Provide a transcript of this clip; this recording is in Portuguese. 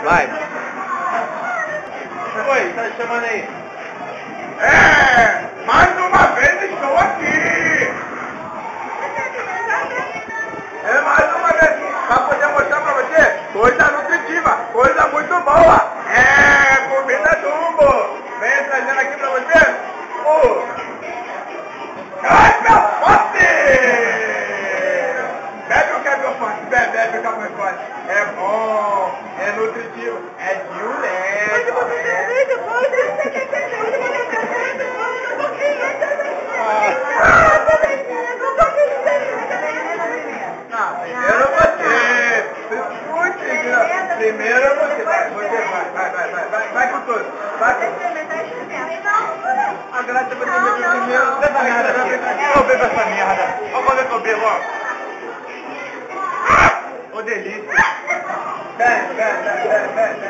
Vai. Oi, tá chamando aí? Mais uma vez estou aqui. Mais uma vez. Para poder mostrar para você coisa nutritiva, coisa muito boa. Comida Jumbo. Venho trazendo aqui para você o Café Forte. Bebe o Café Forte, bebe o Café Forte. É bom, é nutritivo, é diurético. Primeiro você vai com tudo. Vai com tudo. A graça vai ter primeiro. Essa merda aqui. Ô, beba essa merda. Olha quando eu bebo, ó. Ô, delícia. Bebe.